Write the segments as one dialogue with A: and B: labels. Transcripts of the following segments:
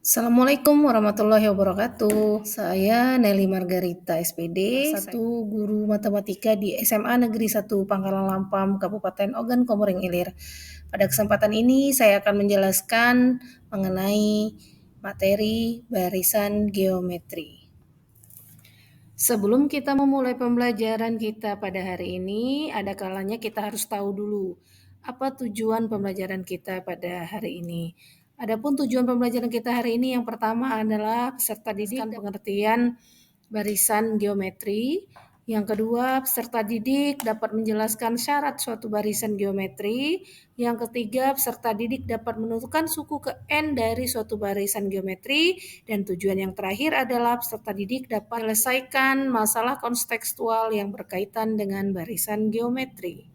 A: Assalamualaikum warahmatullahi wabarakatuh. Saya Nelly Margarita SPD, satu guru matematika di SMA Negeri 1 Pangkalan Lampam, Kabupaten Ogan Komering Ilir. Pada kesempatan ini saya akan menjelaskan mengenai materi barisan geometri. Sebelum kita memulai pembelajaran kita pada hari ini, ada kalanya kita harus tahu dulu apa tujuan pembelajaran kita pada hari ini. Adapun tujuan pembelajaran kita hari ini yang pertama adalah peserta didik pengertian barisan geometri. Yang kedua, peserta didik dapat menjelaskan syarat suatu barisan geometri. Yang ketiga, peserta didik dapat menentukan suku ke N dari suatu barisan geometri. Dan tujuan yang terakhir adalah peserta didik dapat menyelesaikan masalah kontekstual yang berkaitan dengan barisan geometri.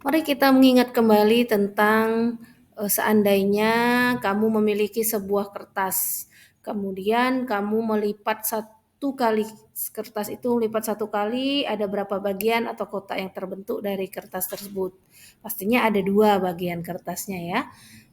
A: Mari kita mengingat kembali tentang seandainya kamu memiliki sebuah kertas, kemudian kamu melipat satu kali kertas itu melipat satu kali, ada berapa bagian atau kotak yang terbentuk dari kertas tersebut? Pastinya ada dua bagian kertasnya ya.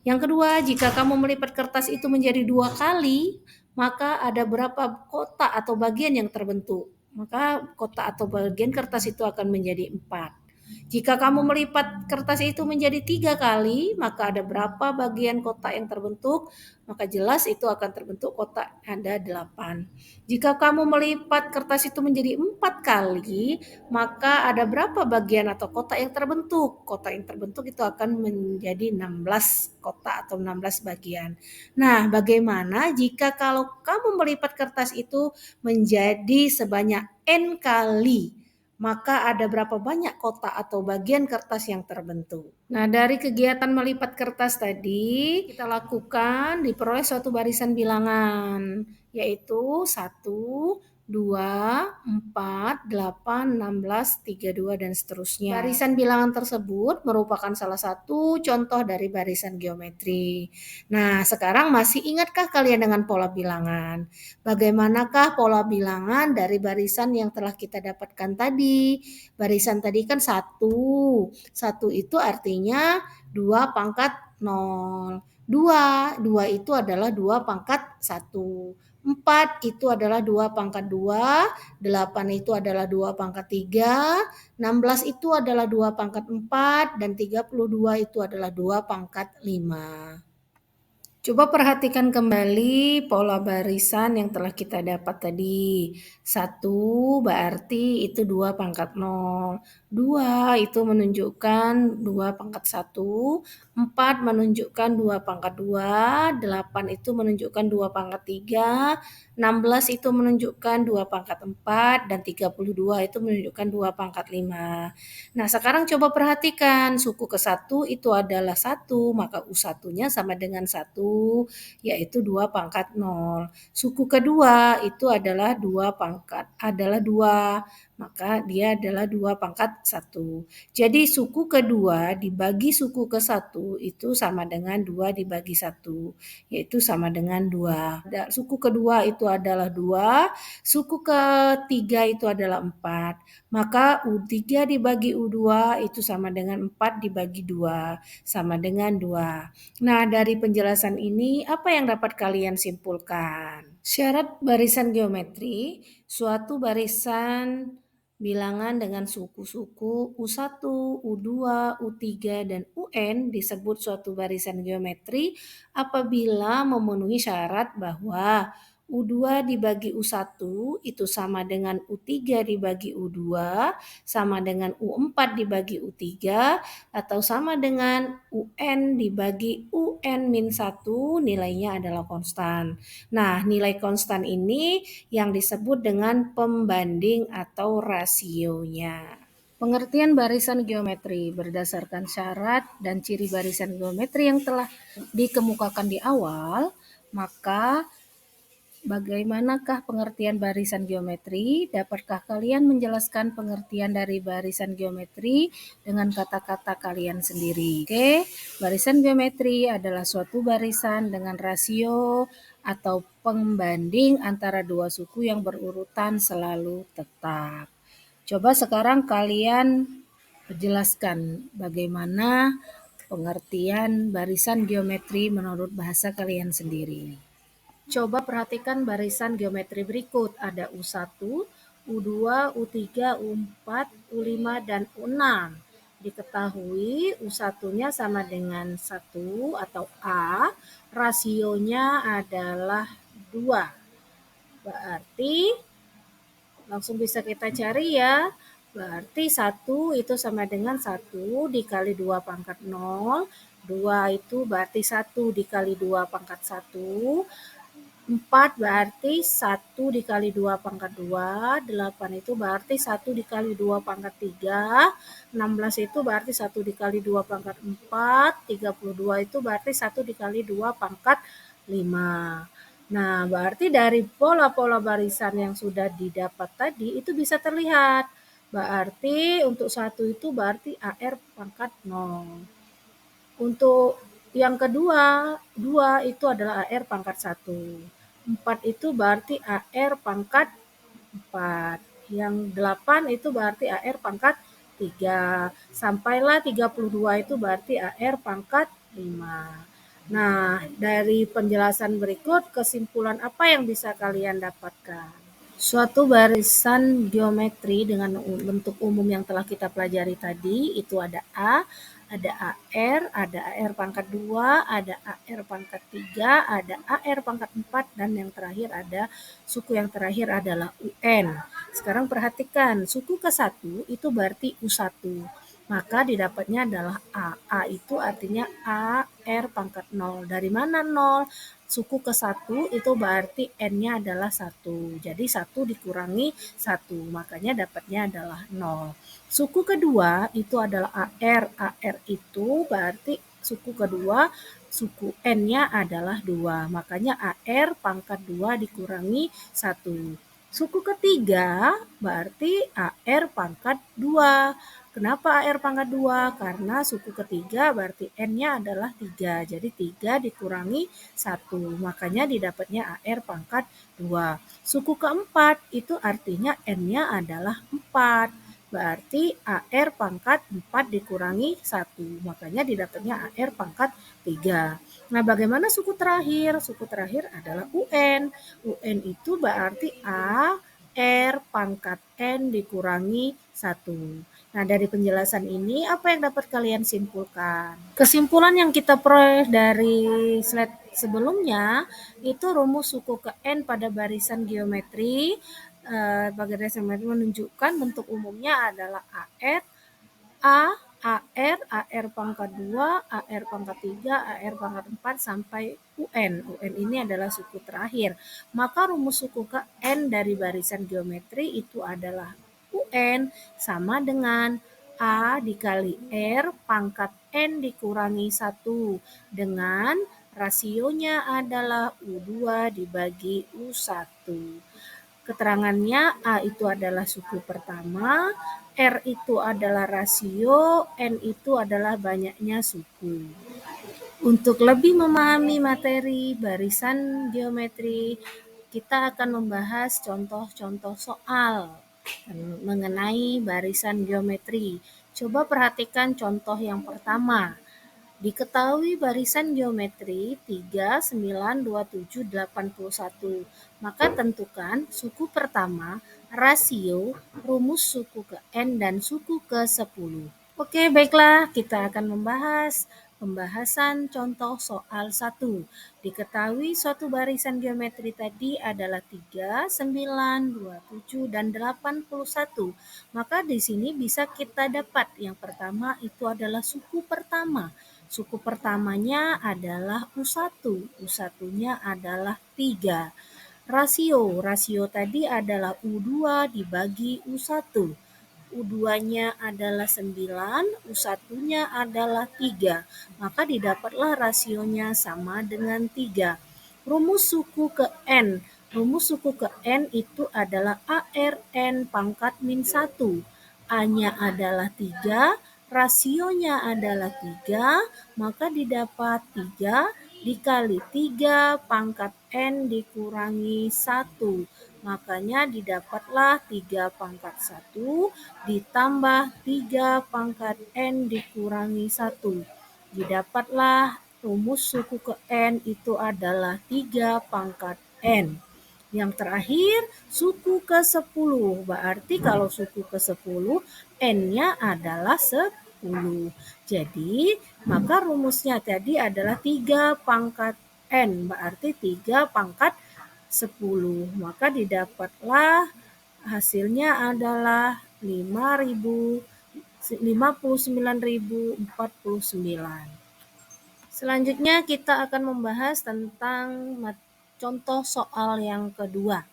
A: Yang kedua, jika kamu melipat kertas itu menjadi dua kali, maka ada berapa kotak atau bagian yang terbentuk? Maka kotak atau bagian kertas itu akan menjadi 4. Jika kamu melipat kertas itu menjadi 3 kali, maka ada berapa bagian kotak yang terbentuk? Maka jelas itu akan terbentuk kotak ada 8. Jika kamu melipat kertas itu menjadi 4 kali, maka ada berapa bagian atau kotak yang terbentuk? Kotak yang terbentuk itu akan menjadi 16 kotak atau 16 bagian. Nah, bagaimana jika kalau kamu melipat kertas itu menjadi sebanyak N kali? Maka ada berapa banyak kotak atau bagian kertas yang terbentuk. Nah, dari kegiatan melipat kertas tadi, kita lakukan diperoleh suatu barisan bilangan, yaitu 1, 2, 4, 8, 16, 32, dan seterusnya. Barisan bilangan tersebut merupakan salah satu contoh dari barisan geometri. Nah, sekarang masih ingatkah kalian dengan pola bilangan? Bagaimanakah pola bilangan dari barisan yang telah kita dapatkan tadi? Barisan tadi kan 1. 1 itu artinya 2 pangkat 0. 2 itu adalah 2 pangkat 1. 4 itu adalah 2 pangkat 2, 8 itu adalah 2 pangkat 3, 16 itu adalah 2 pangkat 4, dan 32 itu adalah 2 pangkat 5. Coba perhatikan kembali pola barisan yang telah kita dapat tadi. 1 berarti itu 2 pangkat 0. 2 itu menunjukkan 2 pangkat 1. 4 menunjukkan 2 pangkat 2. 8 itu menunjukkan 2 pangkat 3. 16 itu menunjukkan 2 pangkat 4. Dan 32 itu menunjukkan 2 pangkat 5. Nah, sekarang coba perhatikan suku ke-1 itu adalah 1, maka U1-nya sama dengan 1, yaitu 2 pangkat 0. Suku kedua itu adalah 2 maka dia adalah 2 pangkat 1. Jadi suku kedua dibagi suku ke-1 itu sama dengan 2 dibagi 1, yaitu sama dengan 2. Suku kedua itu adalah 2, suku ketiga itu adalah 4. Maka U3 dibagi U2 itu sama dengan 4 dibagi 2, sama dengan 2. Nah, dari penjelasan ini, apa yang dapat kalian simpulkan? Syarat barisan geometri, suatu barisan bilangan dengan suku-suku U1, U2, U3, dan UN disebut suatu barisan geometri apabila memenuhi syarat bahwa U2 dibagi U1 itu sama dengan U3 dibagi U2, sama dengan U4 dibagi U3, atau sama dengan UN dibagi UN-1, nilainya adalah konstan. Nah, nilai konstan ini yang disebut dengan pembanding atau rasionya. Pengertian barisan geometri berdasarkan syarat dan ciri barisan geometri yang telah dikemukakan di awal, maka bagaimanakah pengertian barisan geometri? Dapatkah kalian menjelaskan pengertian dari barisan geometri dengan kata-kata kalian sendiri? Oke, barisan geometri adalah suatu barisan dengan rasio atau pembanding antara dua suku yang berurutan selalu tetap. Coba sekarang kalian jelaskan bagaimana pengertian barisan geometri menurut bahasa kalian sendiri. Coba perhatikan barisan geometri berikut. Ada U1, U2, U3, U4, U5, dan U6. Diketahui U1-nya sama dengan 1 atau A, rasionya adalah 2. Berarti langsung bisa kita cari ya. Berarti 1 itu sama dengan 1 dikali 2 pangkat 0. 2 itu berarti 1 dikali 2 pangkat 1. 4 berarti 1 dikali 2 pangkat 2. 8 itu berarti 1 dikali 2 pangkat 3. 16 itu berarti 1 dikali 2 pangkat 4. 32 itu berarti 1 dikali 2 pangkat 5. Nah, berarti dari pola-pola barisan yang sudah didapat tadi itu bisa terlihat. Berarti untuk 1 itu berarti AR pangkat 0. Untuk yang kedua, 2 itu adalah AR pangkat 1. 4 itu berarti AR pangkat 4. Yang 8 itu berarti AR pangkat 3. Sampailah 32 itu berarti AR pangkat 5. Nah, dari penjelasan berikut, kesimpulan apa yang bisa kalian dapatkan? Suatu barisan geometri dengan bentuk umum yang telah kita pelajari tadi, itu ada A, ada AR, ada AR pangkat 2, ada AR pangkat 3, ada AR pangkat 4, dan yang terakhir ada suku yang terakhir adalah UN. Sekarang perhatikan, suku ke-1 itu berarti U1. Maka didapatnya adalah A. A itu artinya AR pangkat 0. Dari mana 0? Suku ke-1 itu berarti N-nya adalah 1. Jadi 1 dikurangi 1, makanya dapatnya adalah 0. Suku kedua itu adalah AR. AR itu berarti suku kedua, suku N-nya adalah 2. Makanya AR pangkat 2 dikurangi 1. Suku ketiga berarti AR pangkat 2. Kenapa AR pangkat 2? Karena suku ketiga berarti N-nya adalah 3. Jadi 3 dikurangi 1. Makanya didapatnya AR pangkat 2. Suku keempat itu artinya N-nya adalah 4. Berarti AR pangkat 4 dikurangi 1. Makanya didapatnya AR pangkat 3. Nah, bagaimana suku terakhir? Suku terakhir adalah UN. UN itu berarti AR pangkat N dikurangi 1. Nah, dari penjelasan ini, apa yang dapat kalian simpulkan? Kesimpulan yang kita peroleh dari slide sebelumnya, itu rumus suku ke N pada barisan geometri. Barisan geometri menunjukkan bentuk umumnya adalah AR, AR, AR pangkat 2, AR pangkat 3, AR pangkat 4, sampai UN. UN ini adalah suku terakhir. Maka rumus suku ke N dari barisan geometri itu adalah UN sama dengan A dikali R pangkat N dikurangi 1 dengan rasionya adalah U2 dibagi U1. Keterangannya A itu adalah suku pertama, R itu adalah rasio, N itu adalah banyaknya suku. Untuk lebih memahami materi barisan geometri, kita akan membahas contoh-contoh soal mengenai barisan geometri. Coba perhatikan contoh yang pertama. Diketahui barisan geometri 3, 9, 27, 81. Maka tentukan suku pertama, rasio, rumus suku ke N, dan suku ke 10. Oke, baiklah, kita akan membahas pembahasan contoh soal 1. Diketahui suatu barisan geometri tadi adalah 3, 9, 27, dan 81. Maka di sini bisa kita dapat yang pertama itu adalah suku pertama. Suku pertamanya adalah U1. U1-nya adalah 3. Rasio tadi adalah U2 dibagi U1. U2-nya adalah 9, U1-nya adalah 3. Maka didapatlah rasionya sama dengan 3. Rumus suku ke N. Rumus suku ke N itu adalah ARN pangkat min 1. A-nya adalah 3, rasionya adalah 3, maka didapat 3 dikali 3 pangkat N dikurangi 1. Makanya didapatlah 3 pangkat 1 ditambah 3 pangkat N dikurangi 1. Didapatlah rumus suku ke N itu adalah 3 pangkat N. Yang terakhir, suku ke 10. Berarti kalau suku ke 10, N-nya adalah 10. Jadi, maka rumusnya tadi adalah 3 pangkat N. Berarti 3 pangkat 10. Maka didapatlah hasilnya adalah 59.049. Selanjutnya kita akan membahas tentang contoh soal yang kedua.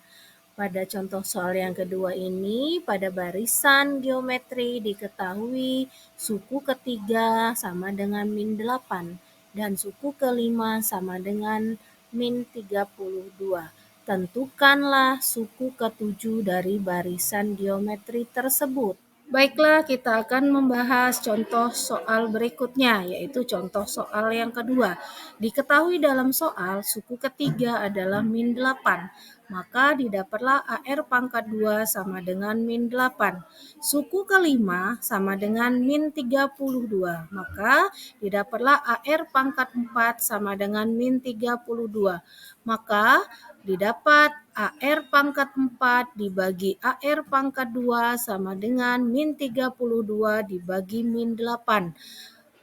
A: Pada contoh soal yang kedua ini, pada barisan geometri diketahui suku ketiga sama dengan min 8 dan suku kelima sama dengan min 32. Tentukanlah suku ketujuh dari barisan geometri tersebut. Baiklah, kita akan membahas contoh soal berikutnya, yaitu contoh soal yang kedua. Diketahui dalam soal, suku ketiga adalah min 8, maka didapatlah AR pangkat 2 sama dengan min 8. Suku kelima sama dengan min 32, maka didapatlah AR pangkat 4 sama dengan min 32. Maka didapat AR pangkat 4 dibagi AR pangkat 2 sama dengan min 32 dibagi min 8.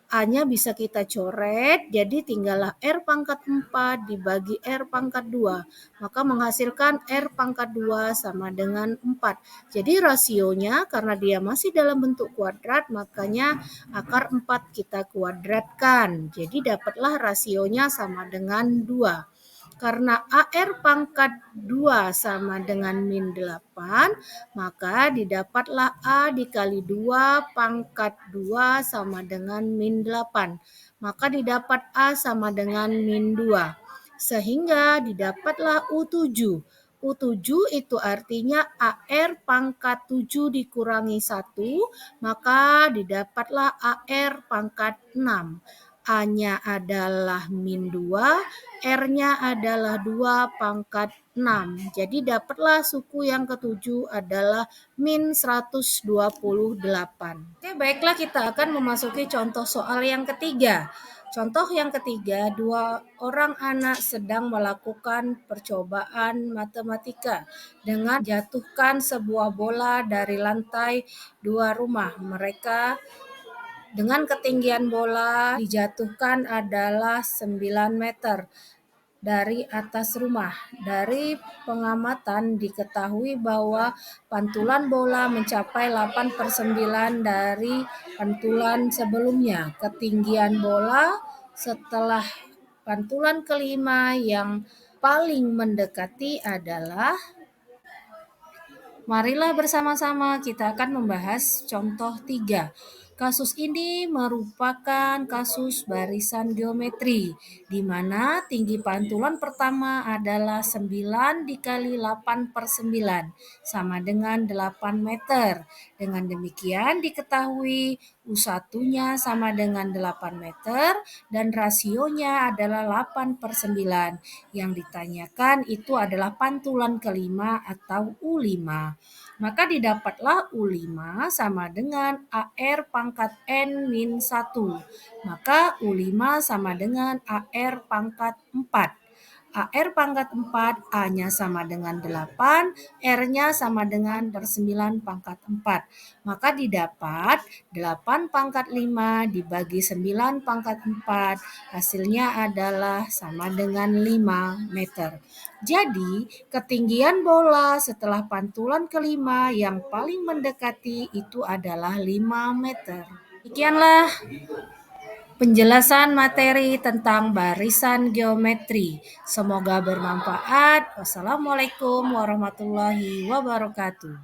A: A-nya bisa kita coret, jadi tinggallah R pangkat 4 dibagi R pangkat 2. Maka menghasilkan R pangkat 2 sama dengan 4. Jadi rasionya karena dia masih dalam bentuk kuadrat, makanya akar 4 kita kuadratkan. Jadi dapatlah rasionya sama dengan 2. Karena AR pangkat 2 sama dengan min 8, maka didapatlah A dikali 2 pangkat 2 sama dengan min 8. Maka didapat A sama dengan min 2. Sehingga didapatlah U7. U7 itu artinya AR pangkat 7 dikurangi 1, maka didapatlah AR pangkat 6. A-nya adalah min 2, R-nya adalah 2 pangkat 6. Jadi dapatlah suku yang ketujuh adalah min 128. Oke, baiklah kita akan memasuki contoh soal yang ketiga. Contoh yang ketiga, 2 orang anak sedang melakukan percobaan matematika dengan jatuhkan sebuah bola dari lantai 2 rumah. Mereka dengan ketinggian bola dijatuhkan adalah 9 meter dari atas rumah. Dari pengamatan diketahui bahwa pantulan bola mencapai 8/9 dari pantulan sebelumnya. Ketinggian bola setelah pantulan kelima yang paling mendekati adalah. Marilah bersama-sama kita akan membahas contoh 3. Kasus ini merupakan kasus barisan geometri, di mana tinggi pantulan pertama adalah 9 dikali 8/9, sama dengan 8 meter. Dengan demikian diketahui U1-nya sama dengan 8 meter dan rasionya adalah 8/9. Yang ditanyakan itu adalah pantulan kelima atau U5. Maka didapatlah U5 sama dengan AR pangkat N min 1. Maka U5 sama dengan AR pangkat 4. AR pangkat 4, A-nya sama dengan 8, R-nya sama dengan 9 pangkat 4. Maka didapat 8 pangkat 5 dibagi 9 pangkat 4, hasilnya adalah sama dengan 5 meter. Jadi, ketinggian bola setelah pantulan kelima yang paling mendekati itu adalah 5 meter. Demikianlah penjelasan materi tentang barisan geometri. Semoga bermanfaat. Wassalamualaikum warahmatullahi wabarakatuh.